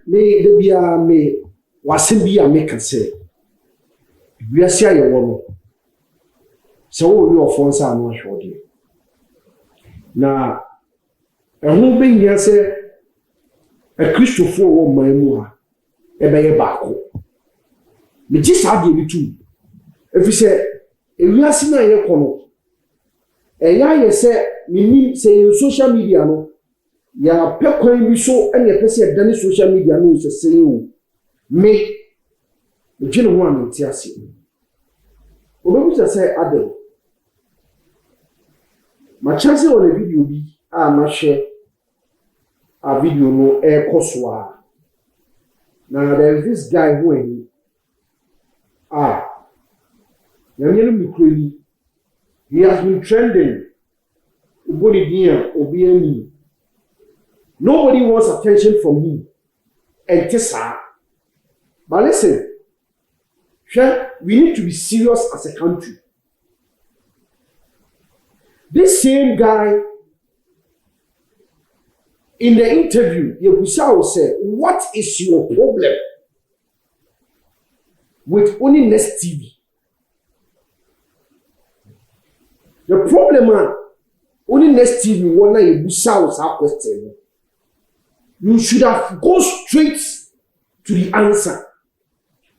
me de bia me wasem bia me ka se wiase ayewo no se wo yo ofo nsa no ahwode na ehun be nya se a Christopher wo manu a ebeye baako me ji sa de bi tu efi se ewiase na ye kono eya ye se ni se social media no ya pekwan bi so ene pese dane social media no se sey o me gye no ho amenti ase obebu se ade ma chance on video bi a ma share a video no kosoa now there is this guy who yanyelu mikroni he has been trending ubodi dia obiani nobody wants attention from him and tesa but listen we need to be serious as a country. This same guy in the interview, Yebusao said, what is your problem with only Nest TV? The problem is, only Nest TV, one Yebusao's question. You should have gone straight to the answer.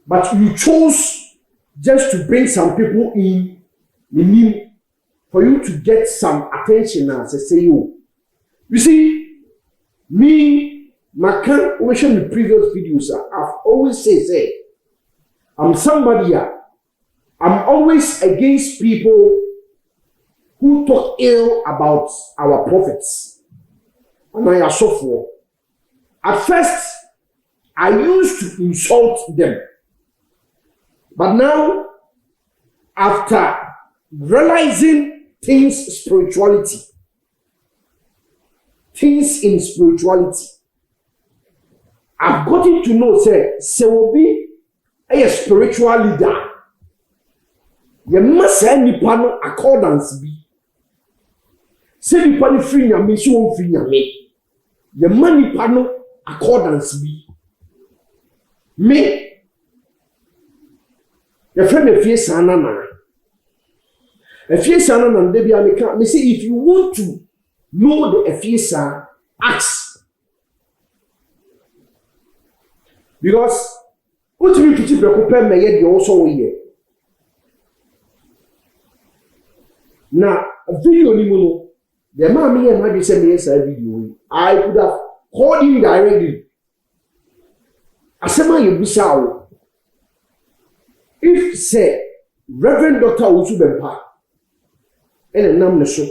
But you chose just to bring some people in the new for you to get some attention as I say you. You see, me, Makan, we show the previous videos. I've always said, I'm somebody. I'm always against people who talk ill about our prophets. And I suffer for. At first, I used to insult them. But now, after realizing things in spirituality, I've gotten to know, say will be a spiritual leader. You must say nipa no accordance be. Say nipa no free nyame, so won free nyame. You must nipa no accordance be. Me. Your friend a fie sana na. A fie sana na de bia me say if you want to know the fie sana, ask. Because what you put people pay me yet also here. Now a video ni mo the man me and my say me say video. I could have called him directly. Asema Yebusao. If say Reverend Dr. Usubempa and nam ne so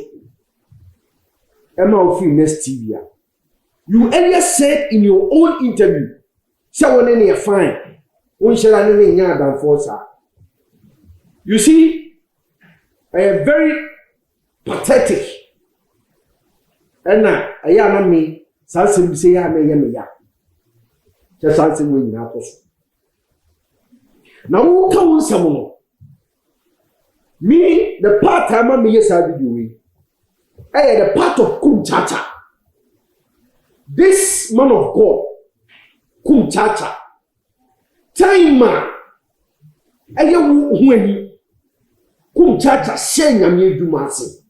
Emma of Nest TV, you earlier said in your own interview, say one any fine, one shall any than force. You see, I am very pathetic. And now I am me, something say I may ya. Just something when you have to. Now who can someone? Me, the part time me yes I be doing. The part of Kumchacha. This man of God, Kumchacha. Time man. When Kumchacha saying I'm here do massive.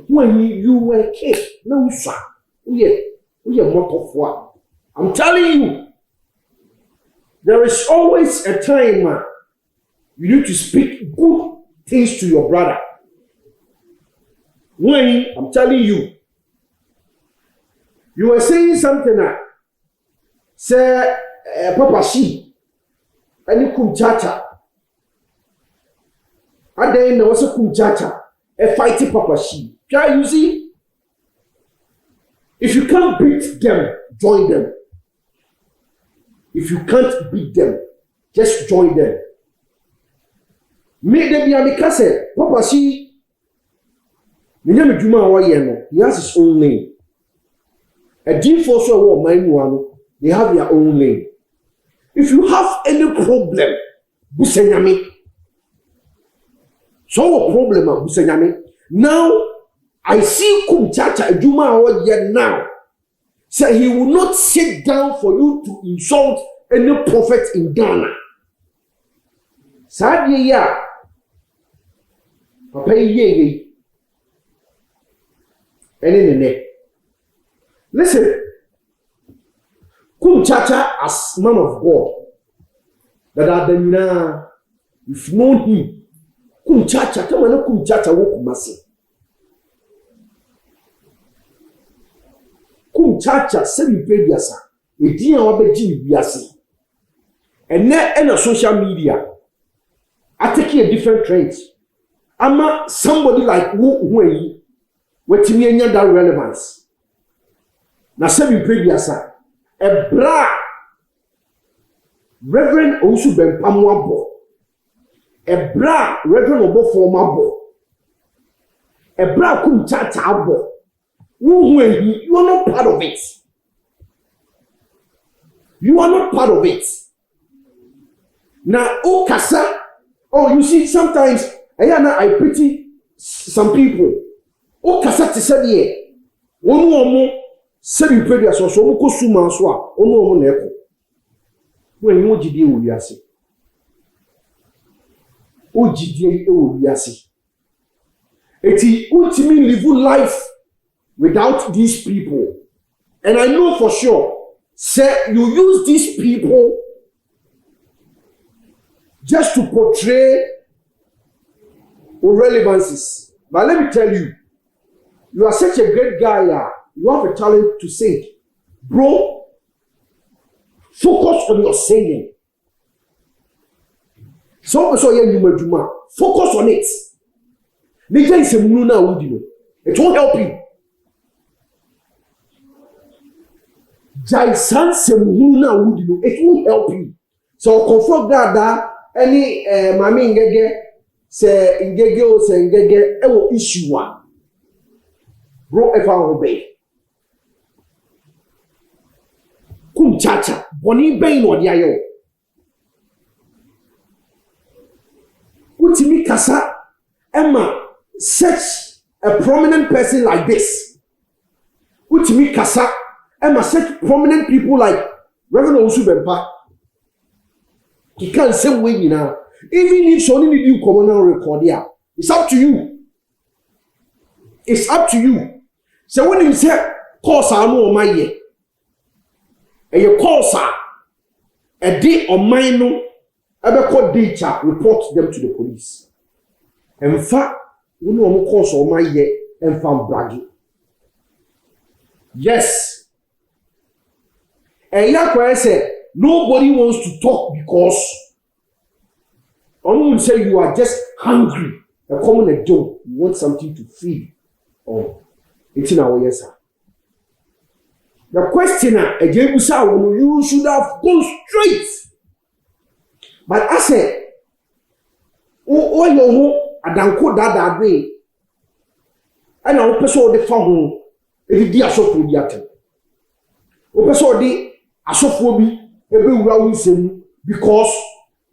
When you were a kid, no sir. We are more of what? I'm telling you. There is always a time you need to speak good things to your brother. When I'm telling you, you were saying something say Papa Shi, and Kumchacha. And then there was a Kumchacha, a fighting Papa Shi. You see, if you can't beat them, join them. If you can't beat them, just join them. Make them be amicase. Papa Shi, he has his own name. A deep force of war, they have their own name. If you have any problem, Busenyami. So a problem, Busenyami. Now, I see Kumchacha Juma now. Say he will not sit down for you to insult any prophet in Ghana. Sadly, yeah. Papa ye. Any. Listen. Kum Chacha as man of God. That are the now. You've known him. Kum Chacha. Come on, Kum Chacha wokumasi. Kum Chacha semi pediasa. Edi an wabeji biasi. And now in social media. I take a different trend. I'm somebody like who what me enya that relevance. Na semi pediasa. A bra Reverend Osu Bempamwabo. A bra Reverend Obofomabo. A bra Kum Chacha abo. You are not part of it. You are not part of it. Now, oh Kasa, oh you see sometimes I pity some people. Oh Kasa to say one more seven previous or so ko suma so a ono neko. When you gidi o wiase. O gidi o wiase. Eti ultimately live life without these people. And I know for sure, say you use these people just to portray irrelevancies. But let me tell you, you are such a great guy. You have a talent to sing. Bro, focus on your singing. Focus on it. It won't help you. It won't help you. So confront that any mami ngege se ngege o se ngege ewo issue one. Bro, if I obey. Kum Chacha, boni ben no dia yo. Utimi kasa Emma such a prominent person like this. Utimi kasa Emma such prominent people like Reverend Osu Bempa. He can't say way now. Even if Sony need you come on record here, it's up to you. It's up to you. So when you say course I know my year. And your course a day on mine no ever call data report them to the police. In fact, you know course on my year and found bragging. Yes. And Yakwa said nobody wants to talk because will say you are just hungry. A common joke. You want something to feed. Oh, it's in our yes, sir. The questioner, you should have gone straight. But I said, oh, you I don't call that way. And I person the phone, it is a shop with the person the a shop will be every because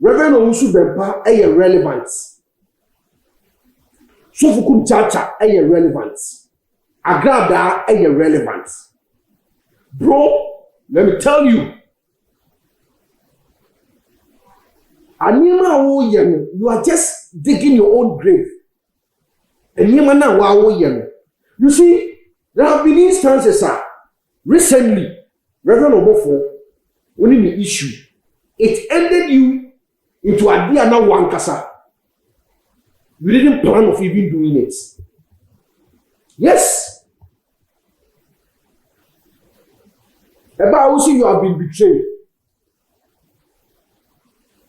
Reverend Osu Bempa is relevant. So for Kum Chacha is relevant. Agrada is relevant. Bro, let me tell you. You are just digging your own grave. You see, there have been instances recently, Reverend Obofo, winning the issue. It ended you into a Diana Wankasa. You didn't plan of even doing it. Yes. About also you have been betrayed.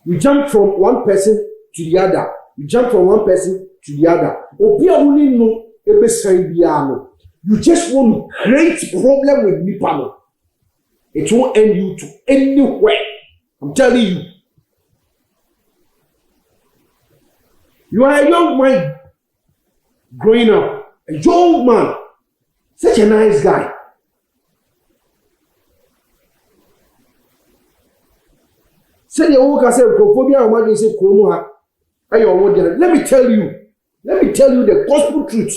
You jump from one person to the other. You jump from one person to the other. You just want to create problem with Nipano. It won't end you to anywhere. I'm telling you. You are a young man growing up. A young man. Such a nice guy. Say the old say Prophobia imagine say Kromoha. Let me tell you the gospel truth.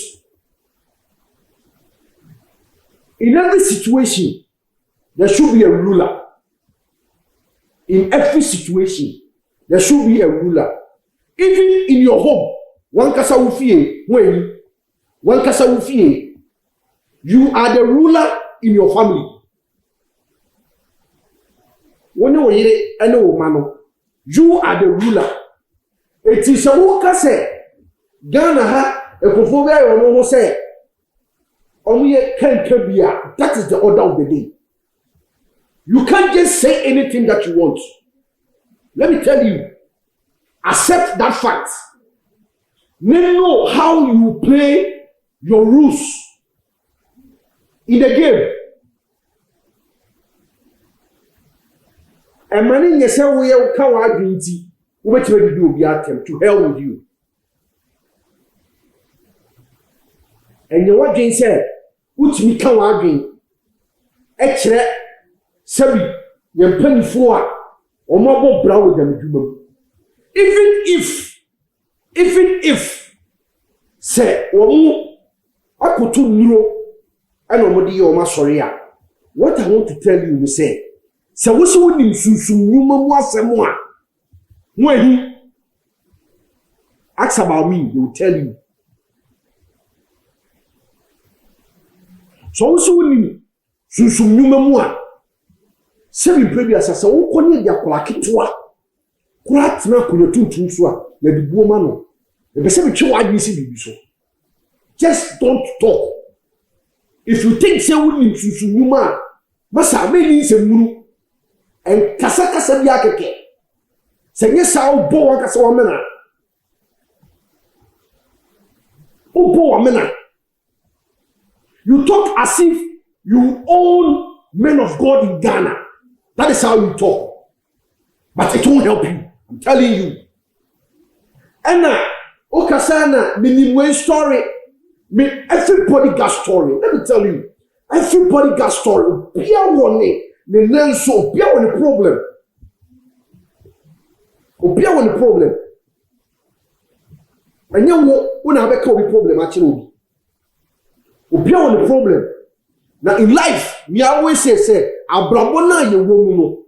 In every situation, there should be a ruler. In every situation, there should be a ruler. Even in your home, one kasa ufie, one kasa ufie, you are the ruler in your family. When you are the ruler. It is a woka say, Ghana ha, a performer or say, only can't be. That is the order of the day. You can't just say anything that you want. Let me tell you, accept that fact. Know how you play your rules in the game. And many yes, we are coward duty. What will you do? Be attempt to hell with you. And you what Jane said, which me coward game. Extra, Sabi, your penny for or more brown than you. Even if, say, or I could to know, I know what you are sorry. What I want to tell you, you say. So what's what you was more when he asks about me, he will tell you. So what's what you more seven previous as a wokɔ dia kola ketewa kola tena kola tuntum so a ya dibuo ma no e be se be twe wadwe si bibi so. Just don't talk. If you think say we need susu nyuma masa me ni se muru en kasa bia keke se nye sa obo wa kasa wa mena obo wa mena. You talk as if you own men of God in Ghana. That is how you talk. But it won't help you. I'm telling you. Anna, Okasana, minimum story. Everybody got story. Let me tell you. Everybody got story. Pia one the name so Pia one the problem. Pia one the problem. And you won't have a problem actually. Pia one the problem. Now in life, me always say, Abrabona ye woman no.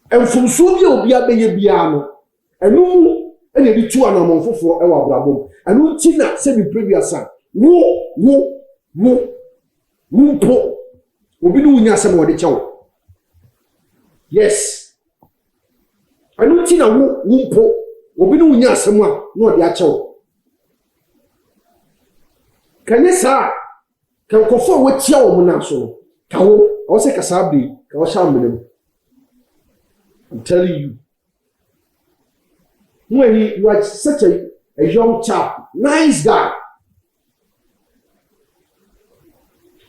And from Subia obi abeye bia no. And no, and ye be two anamon for ewa Abrabom. And no tina say be previous son. Wo po. Obi no nya asem wode chewo. Yes. And no tina wo po. Obi no nya asem a no de a chewo. Kanesa can conform with your monasol. Kawo, I was a Kasabi, Kawasham. I'm telling you. When you are such a young chap, nice guy.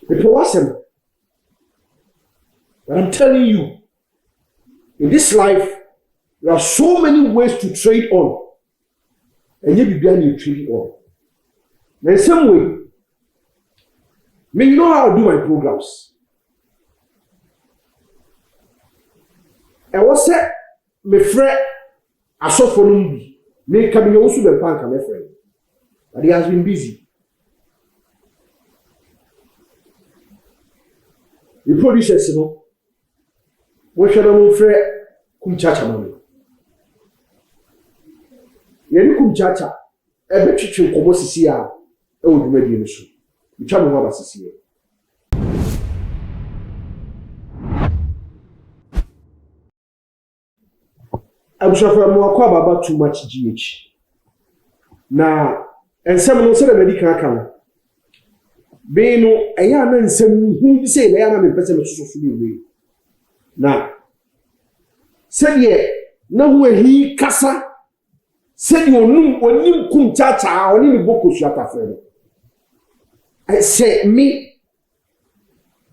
People was him. But I'm telling you, in this life, there are so many ways to trade on. And you be being trade on. In some way, me, you know how I do my programs. And what's that? My friend, I saw for me. Me coming also the bank, my friend. But he has been busy. The producers, you know, what should I move for? Kumchacha money. Yeni kumchacha. Ebe chichu komo sisi ya. Ewo dume di enusu. Michano waba sisi ya. Abushafa mwakwa baba too much GH. Na ensem no se na medical aka. Be no eya na ensem hu bi se na ya na me pese me soso bi we. Na sɛdeɛ na ho ahi kasa sɛdeɛ onim kum chacha oni ni boko suata frɛ no sɛ me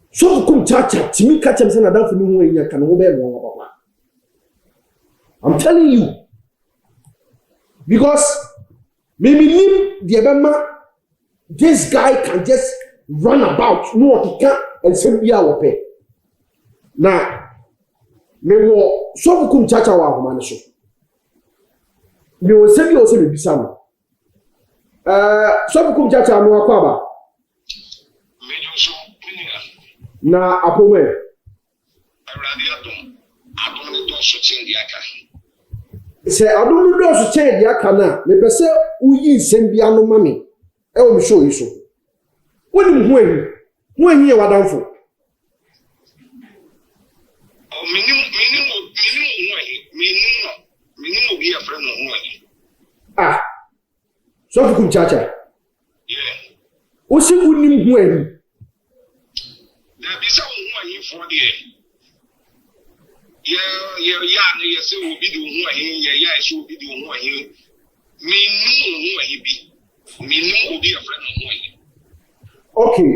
so kum chacha timi ka kyem sɛ na danfo ni ho anya ka no ho bɛ mo papa. I'm telling you, because maybe the Ebema, this guy can just run about, know what he can, and send me our pay. Now, me wo so kum chacha wa ho mane so me wo se bi o se be bisa no so kum chacha no akwa ba me jo so Na apome. Adom ne do so chen di aka. Se adom ne do so chen di aka na, me pese uyi nsem bia no mame. E wo me show yi so. Woni hu ahi e wadanfo. O minim hu ahi, minim obi a friend no hu ahi. Ah. So fukum chacha. Yeah. O se unim hu ahi. Da bi sa hu ahi for there. Yeah, ne say obi do hu ahi, yeah, so obi do hu ahi. Minim hu ahi bi. Minim obi a friend no hu ahi. Okay.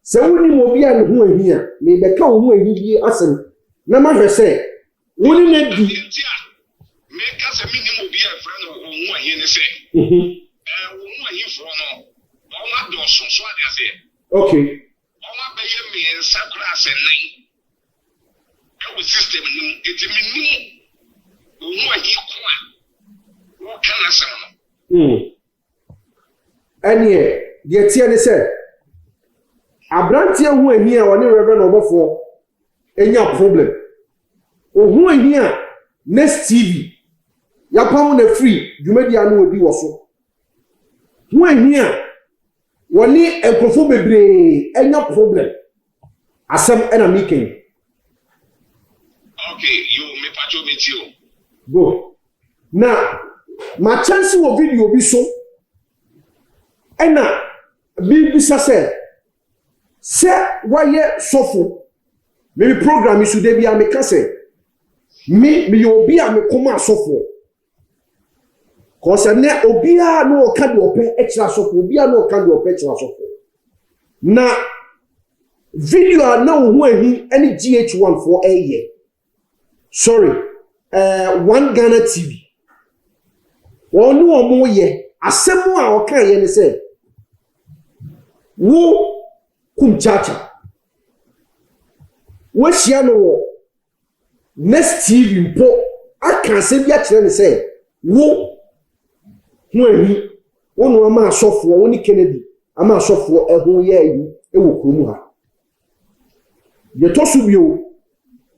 Se unim obi a hu ahi a, me be ka hu ahi bi asem. Na ma hwe se woni na di me ka se minim obi a friend no hu ahi ne se. Hu ahi for no. O ma do so ade ase. Okay. O ma be ye me sakura ase nan. E system nim eti minim hu ahi kwa. Wo kana se no. Anie de tie ne se abrantie hu ahi a woni reverend obofo enya problem. Ohu ahi a Next TV ya pam na free dwumadi anu odi wo so. Hu ahi a woni enkrofo bebre enya problem. Asem ena making. Okay, you me pacho me tio. Go. Na ma chance wo video bi so. Ena bi se waye sofo. Me program isu de bia me kase. Me obi a me koma sofo. Cause ne obi a no ka de ope extra sofo, obi a no ka de ope extra sofo. Na video na wo ahi any GH1 for a year. Sorry. One Ghana TV. Onu omo ye asemu a o kan ye ne se wo kumchacha wo hia no wo Next TV mpo aka se bia kire ne se wo hu ahi wonu ama asofo woni Kennedy ama asofo ehun ye ayi ewo kromu ha ye to so bio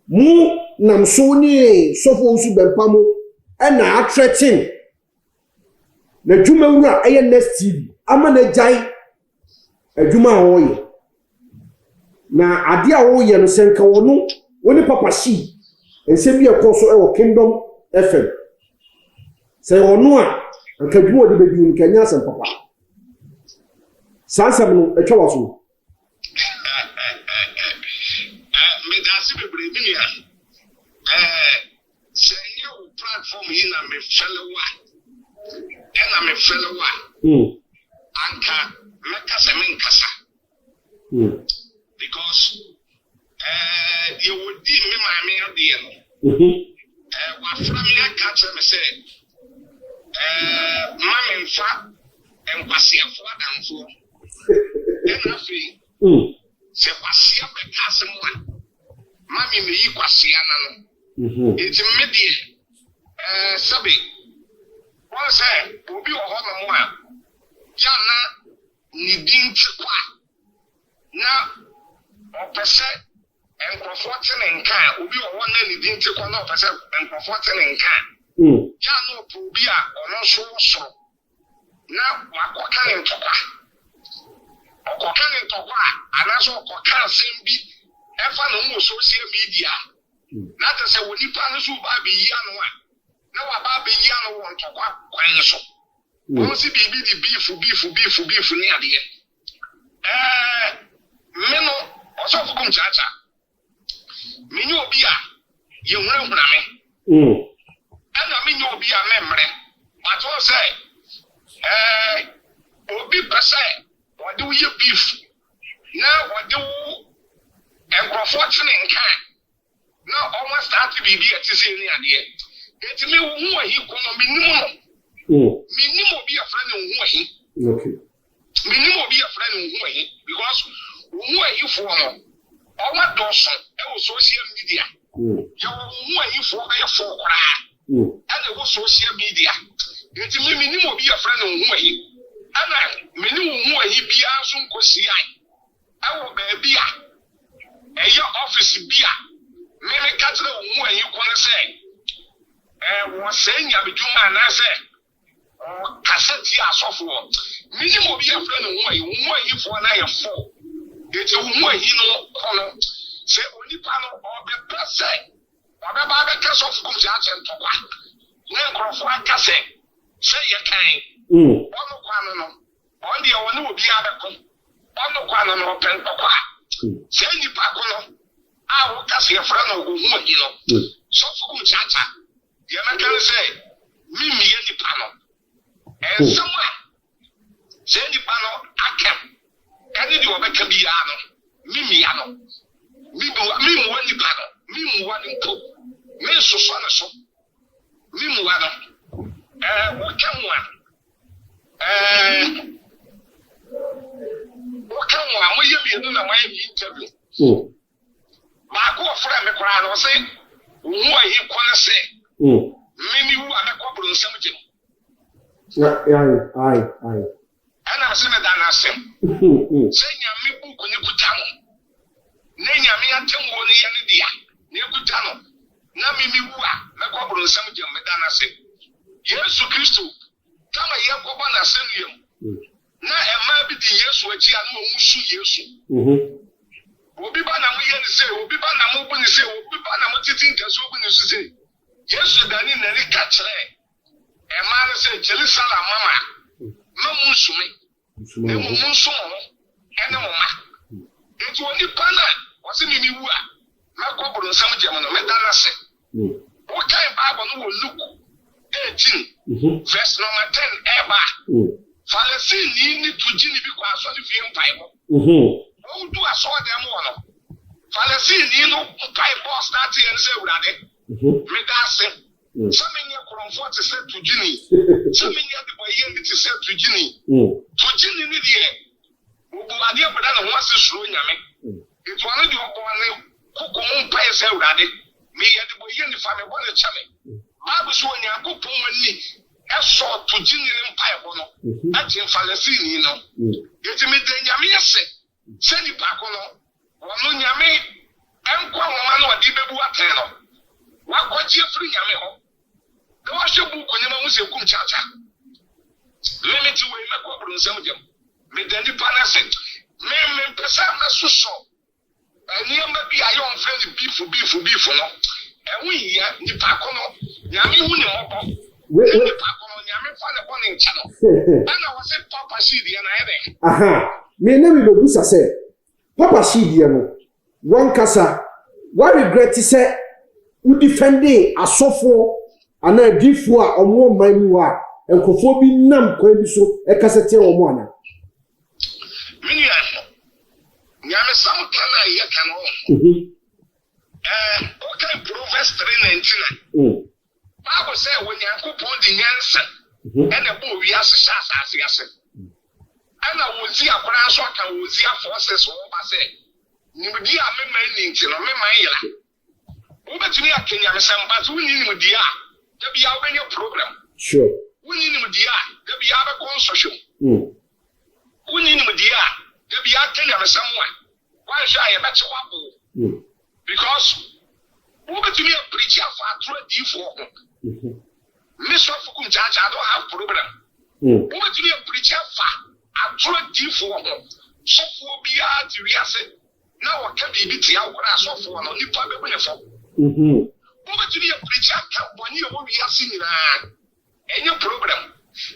mu nam so ni sofo usu bempamo na atretin na dwuma wura eye Next TV ama na jai adwuma a wo ye na ade a wo ye no senka wono woni papa shi ensem bi ekoso e wo Kingdom FM se wono a anka dwuma odi be bi nka nya sem papa sansam no etwa waso Me da se bebre bi ya. Se you platform yi na me fellow wa. Anka me kasa me nkasa. Because you would deem me my me wa from me catch me say mama mfa enkwase afo adanfo. Den afi. Se kwase be kasa mo mami me yi kwase ana no. Enti me die sabe wọ́n sẹ́ obi wọ̀ họ́ mọ̀ a yá na ní dín ti kwa na ọ̀pẹ̀ sẹ́ nkurọ̀fọ́ ti ní nka obi wọ̀ họ́ na ní dín ti kwa na ọ̀pẹ̀ sẹ́ nkurọ̀fọ́ ti ní nka yá na ọ̀pẹ̀ obi a ọ̀nà nso sọ̀rọ̀ na wakọ̀ka ní ntọ́kwa ọ̀kọ̀ka ní ntọ́kwa anaasọ ọ̀kọ̀ka asẹ́m bi ẹ̀fà na ọmọ social media na tẹ̀ sẹ́ wọ́n nípa ní sùn bá bẹ̀ yí ànú a. Na wa ba be yi anu won to kwan so won si bibi di beef ni ade me no oso fukum chacha me nyi obi a ye hunahuna me ana me nyi obi a memre but won say obi pese wode wo ye beef na wode wo enkrofo tene nka na almost start bibi atise ni ade eti me hu ahi kono minimo no minimo bi afra ne hu ahi okay minimo bi afra ne hu ahi because hu ahi fo no o ma doso e wo social media ya wo hu ahi fo be fo kra ana wo social media eti me minimo bi afra ne hu ahi ana minimo hu ahi bi aso nkosi ai awo ba bia ɛyɛ office bi a me ka kyerɛ wo mu ayi kɔ ne sɛ wɔ sɛ nyamedwuma anaasɛ kasɛti asɔfoɔ minim obi afrɛ no mu ayi foɔ na yɛ fo eti wo mu ayi no kɔ no sɛ onipa no ɔbɛpɛ sɛ ɔbɛba abɛka sɔfo kum sɛ akyɛ ntɔkwa na nkurɔfoɔ aka sɛ yɛ kan ɔno kwa no ɔno deɛ ɔne obi abɛko ɔno kwa no ɔpɛ ntɔkwa sɛ nipa ko no a woka sɛ yɛfrɛ no ɔhu ayi no sɔfo kum sɛ akyɛ yɛmɛka no sɛ mimiyɛ nipa no ɛnsɛm a sɛ nipa no akɛm ɛne deɛ ɔbɛka biara no mimiya no mimuwa nipa no mimuwa no mpo mensosɔ ne so mimuwa no woka mu a moyɛ mmienu na moayɛ bi interview baako ɔfrɛ me koraa no ɔse wo mu ayi kɔ ne sɛ mimi wu a mɛkɔ boro nsɛm gyem ɛna sɛ meda no asɛm sɛ nyame buku ne kuta no na nyame atemmuo no yɛ ne dea na ɛkuta no na mimi wu a mɛkɔ boro nsɛm gyem meda no asɛm yesu kristo kama yɛkɔbɔ n'asɛnnua mu na ɛmaa bi di yesu akyi a na ɔmu su yesu obi ba na moyɛ ne sɛ obi ba na mobu ne sɛ obi ba na motete nkɛse obu ne so sɛ yesu dane nani ka kyerɛ ɛmaa no sɛ jerusalem mama ma mu nsume na mu nsom ho ɛne mo ma enti onipa no a wɔse mimi wu a mɛkɔ boro nsɛm gyem no mɛda no ase wokae bible no wɔ luke 18 verse number 10 ɛba Farisini ni tujini bi kwa asɔre fie mpaebɔ wodu asɔɔdan mu wɔ no Farisini no mpaebɔ start yɛ sɛ awurade meda ase sɛ menyɛ korɔmfoɔ te sɛ tujini sɛ menyɛ de bɔyɛ bi te sɛ tujini tujini ne deɛ obuade abɛda ne ho ase suro nyame ɛtu ɔno deɛ ɔbɔ ne koko mu mpae sɛ awurade meyɛ de bɔyɛ nifa mebɔ ne kyɛ me Bible so Onyankopɔn ani ɛsɔ tujini ne mpaebɔ no ati Farisini no yɛti me de nyame yɛsɛ sɛ nipa ko no wɔno nyame ɛnkɔ nwoma no ɔde bɛbu atɛn no wakɔgye afiri nyame hɔ na wahyɛ buku ne ma mu sɛ kum kyakya limiti wei mɛkɔ boro nsɛm gyam meda nipa no sɛ mempɛ sɛ mɛsosɔ nneɛma bi a yɛɔmfrɛ ne biifo no ɛho yia nipa ko no nyame hu ne mmɔbɔ nipa ko no nyame fa ne bɔ ne nkyɛ no ɛna wɔ sɛ papa hyiideɛ na ɛdɛ me ne me bɛbusa sɛ papa hyiideɛ no wankasa waregret sɛ wodefende asɔfoɔ anaa adiifoɔ a ɔmo ɔman mu a nkurɔfoɔ bi nam kwan bi so ɛkasa tia wɔn ana menua nyame sam ka na yɛ ka no okay Proverbs 3:19 Bible say when Nyankopɔn di nyansa ɛna bɔ wiase hyɛ asase ase ɛna wozi akora nso aka wozi forces wɔ ba sɛ nimdi a mema ni nti no mema yela wobɛtumi akenya mesɛm ba so woni nimdi a da bia wobɛnyɛ program sure woni nimdi a da bia bɛkɔ nsɔhwɛ woni nimdi a da bia akenya mesɛm a wanhwɛ a yɛbɛkye wabo because wobɛtumi preach afa atoro diifoɔ ho Mr. Fukum Judge, I don't have problem. What do you preach for? I told you for so for be at the reason. Now, what can be the outcast of one on the public benefit? What do you preach when you will be asking any problem?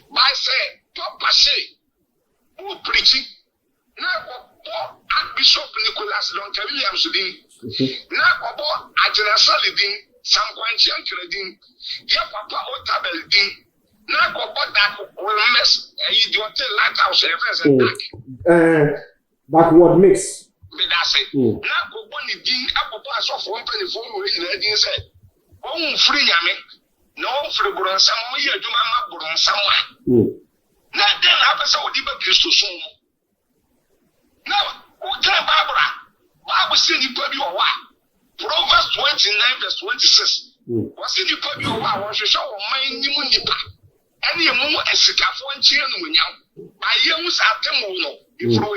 By say, Papa say, who preaching? Now, Archbishop Nicholas Lonka Williams, now, Ajana Salidin. Some Quantian Credin, your papa Otabel Din, now go back will mess a idiot lighthouse backward mix. That's it. Now go bunny Din, apple pass of 124 in Redding said, oh, free yammy, no free Buron somewhere, you mamma Buron somewhere. Now then, happens I would even kiss to soon. Now, who tell Barbara? Bible said you put your wife. Proverbs 29:26. Was it you put your wife? Was you show my nipa? Any more a sicafo and chain when you by young Satamuno, if you know.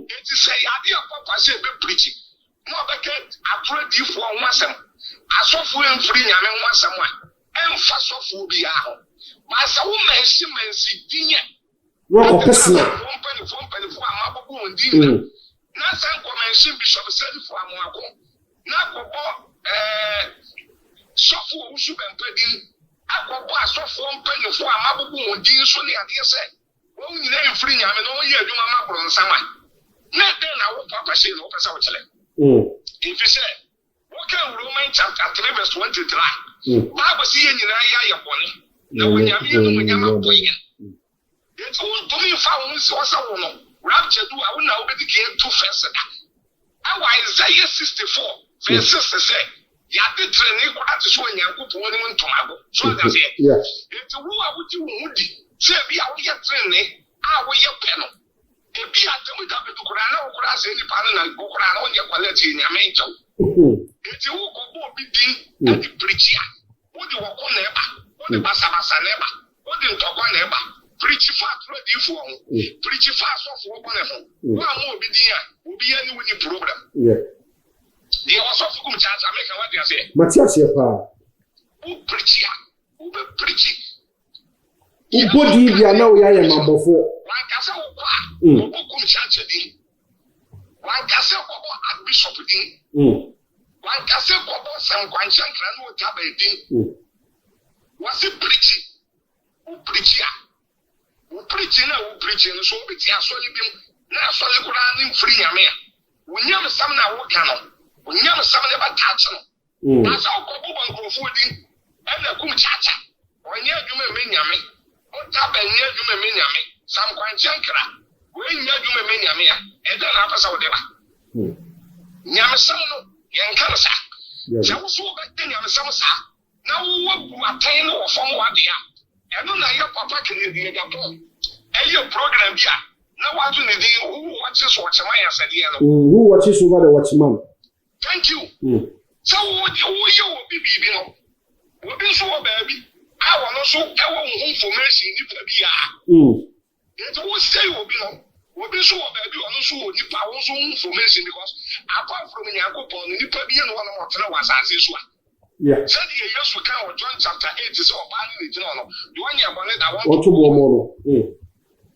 It is say, I dear Papa said, be preaching. no bɛkɛ atorodiifo ho asɛm asɔfo mfiri nyame ho asɛm a ɛmfa sɔfo bi a Masa womansi dinye. Wako personal. Fompanifo amabobo ndinye. Na san komansi bishop selifo amwako. Na kobo sofo usu bempadin. Akobo asofo mpanifo amabobo ndin so ne ade se. Wo nyina mfiri nyame no ye adwuma mabro nsama. Na den na wo papa she no pesa wo chele. If you say, what can Romans chapter 3 verse 23? Bible see ye nyina ya bone. Na wonyame no wonyama boye. It's all to me found so no. Rapture do I will now be the two first. Our Isaiah 64 verse 6 say, ya the training to show Yankupon to Mago. So that's it. Yes. It's a who I would do woody. Say be out your training, I will your panel. If you have to with up to Kurana or Kuras any panel and Kurana on your quality in your main job. It's a who go be dean and the preacher. What do you walk on ever? What the Basabasa never? What do you talk on ever? Preach fast ready for preach fast for one. One more be there will be any winning problem. Yeah. They also come chance America what they say. Matthias Who preach ya? Who be preaching? Body we are now ya mabofo. One kasa okwa. Who come church din. One kasa okwa at bishop din. One kasa okwa some kwanchan kran no tabe din. Was it preaching? Who preach ya? Who preaching so be tia solid bim na solid Quran free yame. We nyam some na wo kan. We nyam some never touch no. That's how ko bo nkrofo din. E na kum chacha. Onye adwuma me nyame. O ta ba nye adwuma me nyame. Sam kwanchan kra. We nye adwuma me nyame ya. E da na pasa wo de ba. Nyame sam no yen kan sa. Se wo so ba nyame sam sa. Na wo bu atan no wo fom wa de ya. Eno na ye papa kene di Japan. Eyo program bia. Na wadu ne di who watches watchman ya sade no. Who watches over the watchman? Thank you. So wo ye obi bibi no. Obi so wo ba bi. A wo no so e wo information ni pa bia. It wo say obi no. Obi so wo ba bi wo no so ni pa wo so information because apart from Yakobon ni pa bia no wo no tena wasase so a. Yeah. Said yes, we can John chapter 8 is all bad in the journal. The one you want that want to more model.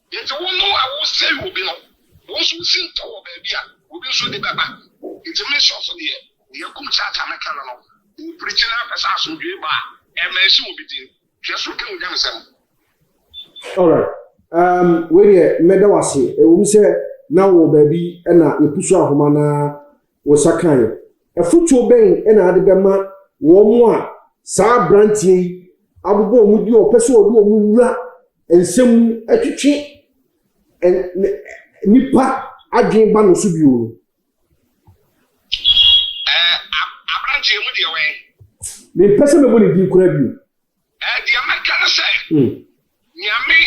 It's one no, I will say will be no. Once we sing to our baby, we will show the baba. It's a mission for the year. The come chat American no. Preaching up as us will be bar. And Messi will be doing. Just looking with them. All right. Where Medawasi, we say now, baby, and a Pusha Humana was a kind. A football bang and a debama. Womwa sa branti abubo omudi opeso odu omura ensem atwitwe nipa adwen ba no so biwo abranti emu de we me pese me boni di kura bi di amaka no se nyame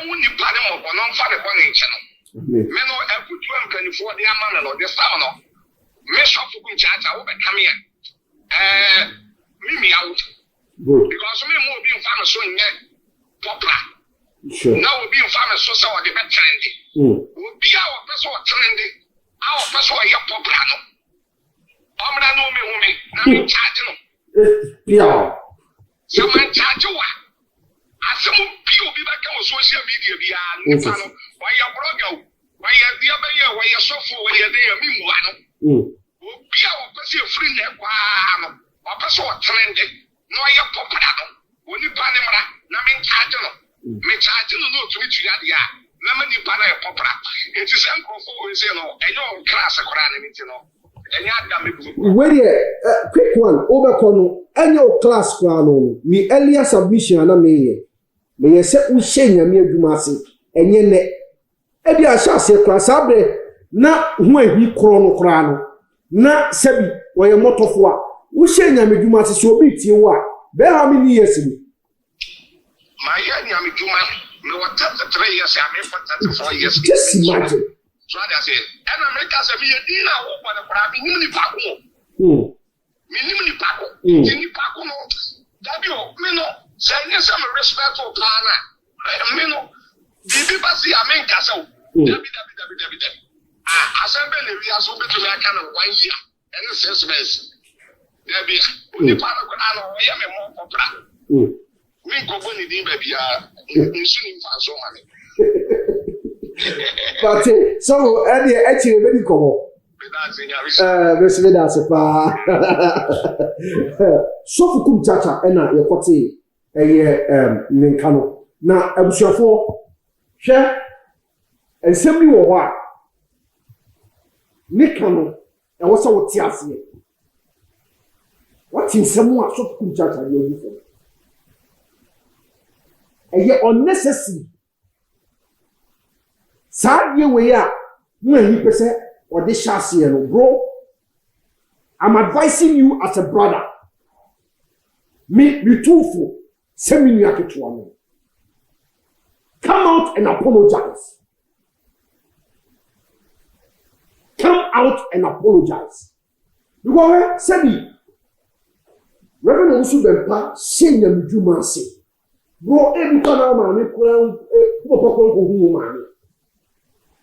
emu nipa de mo bono mfa de bono nche no me no aputu amkanifo de amana no de sam no me shofu ku chacha wo be come here me out. Good. Because me more being famous so yet popular. Sure. Now we being famous so the best trendy. We be our person trendy. Our person are popular no. Omra no me who me. Now me charge no. Yeah. Someone charge you. As some people be back on social media be no. Why your blogger? Why your dear baby? Why your software? Why your dear me? Be our person free now. Or person trendy. No, you're popular. When you pan him, Namin charge no. Me charge no to which you had ya. Lemon you pan a popular. It is uncle for you know, and your class a Koran, you know. And you had wait a quick one. Overcome and your class crown. Me earlier submission and a me. May I say we shame your mere dumasi and ye net. Ebi a shall say class abre. Na when he chrono. Na sebi wa your motto for. We share Yamiduma to show me to what? Bear how many years? My Yamiduma, no, 33 years, I mean, for 34 years. Just imagine. So I say, and America's a mere dinner over the Prabi Paco. Minimum Paco. Any Paco, W, Mino, saying some respectful planner. Mino, Bibi Basi, I mean, Castle. assemble le wi aso betu ya ka no 1 year and 6 months there be only part of na no ya me mo popra mi ko bo ni din ba bia nsu ni fa so ma me but so any actually very common bese da se pa so fukum chacha na ye kote ninka no na abusuafo hwe ensem ni wo ho a nika no e wo so wote ase what nsem a so fukum chacha ye wu fo ye unnecessary sa ye we a no ni pese or this chassis, bro. I'm advising you as a brother. Me truthful. Send me to one. Come out and apologize. Come out and apologize. Because say me, Reverend also bempa send them do mercy. Bro, every time man, ko man.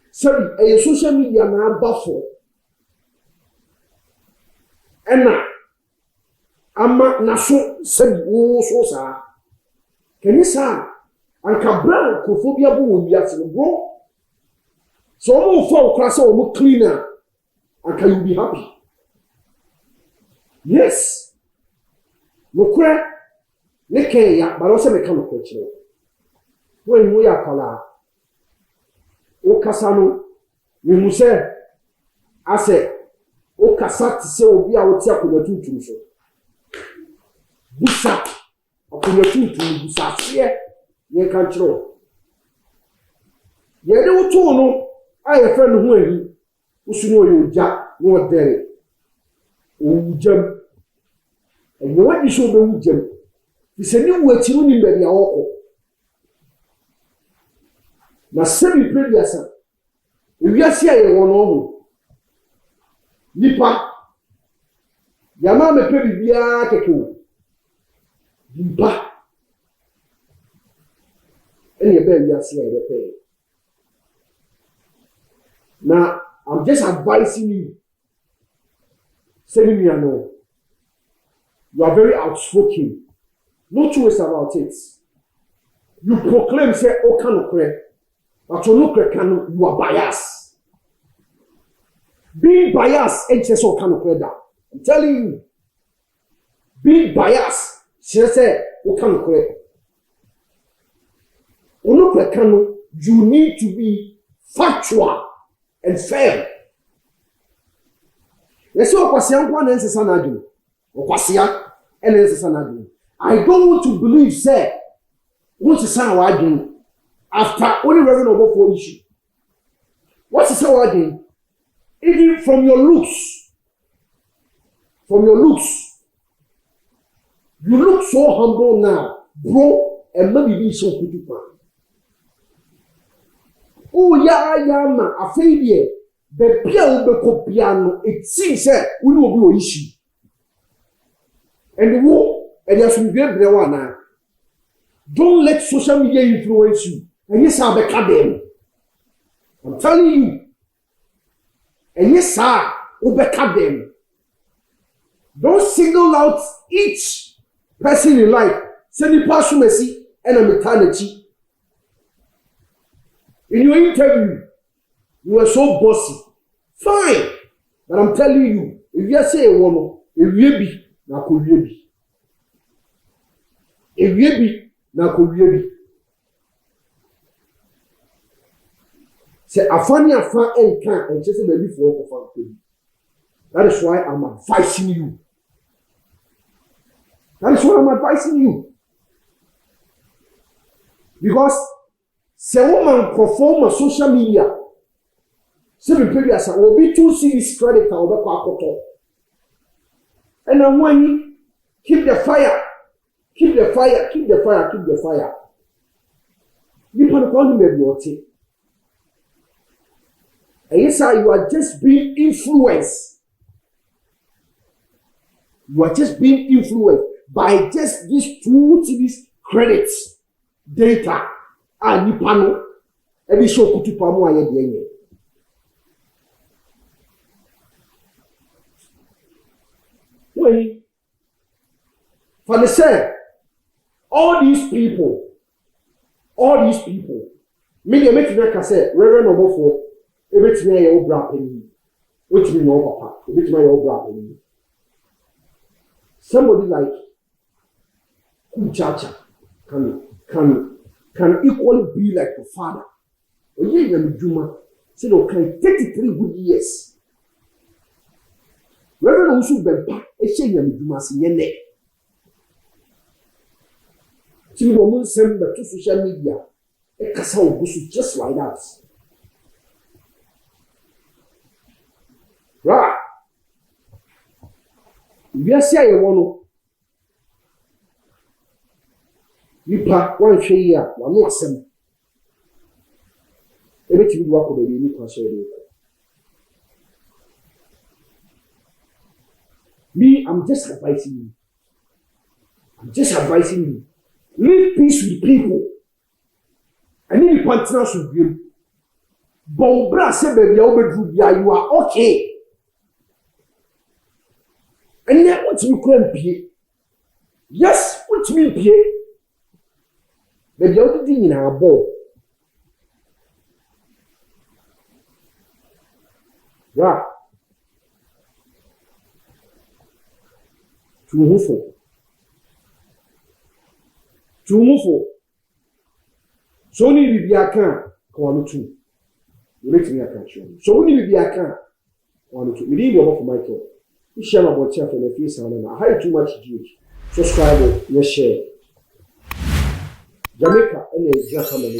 Sorry, social media na bafo. Ena ama naso sabi wo so sa. Kani sa anka bra kophobia bo wo biase bro. So mo fo class o mo cleaner anka you be happy. Yes. No kra ne ke ya baro se me kan ko chiro. Wo mu ya kala. O kasano we say ase o kasat se obi a woti akonya tuntum so busa akonya tuntum busa se ye kan chiro ye de wuto no aye fe no ho ahi usunu oyo ja no dere o jam e no wadi so be wujam se ni wo atiru ni mbe ya woko na semi previasa ewiase aye wono ho nipa yama me pe bibia keke nipa ene be ewiase aye be na I'm just advising you saying me no you are very outspoken no two ways about it you proclaim say o kan okre but you are biased. Being biased ain't just all kind of credit. I'm telling you. Being biased, she said, what kind of credit? You need to be factual and fair. Let's say I don't want to believe, say, what's the sound I do? After only revenue over for issue. What's the sour again? Even from your looks, you look so humble now, bro, and maybe be so pretty man. Oh, yeah, man, a failure. The piano, it seems that we will be issue. And the war, and there's some great now. Don't let social media influence you. And yes, I'll be them. I'm telling you. And yes, I'll be them. Don't single out each person in life. Send the passion mercy and a maternity. In your interview, you were so bossy. Fine. But I'm telling you, if you say a woman, if you be, na could you be. If you be, na could you be. Say afani afa enka and just maybe for fan. That is why I'm advising you. Because say woman perform social media. Say the previous will be too serious credit or be kwakoto. And then when you keep the fire. You can call him a beauty. And yes, you are just being influenced. You are just being influenced by just these two these credits, data, and nipano. Every show kutu pamu aye dienye. way. For the sake, all these people, many can say, Reverend Omofo, everything I owe brapping, which means your papa, which my old brapping. Somebody like Kuchacha can equally be like the father. Oye Yamijuma said, okay, 33 good years. Reverend Osu Bempa, Eshe Yamijuma Siene. See, woman send back to social media, a casa just like that. Right. We are saying one. Nipa one share one more sem. Everything you walk over the new share. Me, I'm just advising you. Live peace with people. I need partners with you. But bra say baby, you are okay. And yet, what you can pay? Yes, what you pay? Baby, how did you in our ball? Right. To move for. So only be a can, come on to. You let me a can show. So only be a can, one to. We need one for my talk. You share about yourself and the face and I hide too much juice. Subscribe, yes, share. Jamaica, and a Jack on the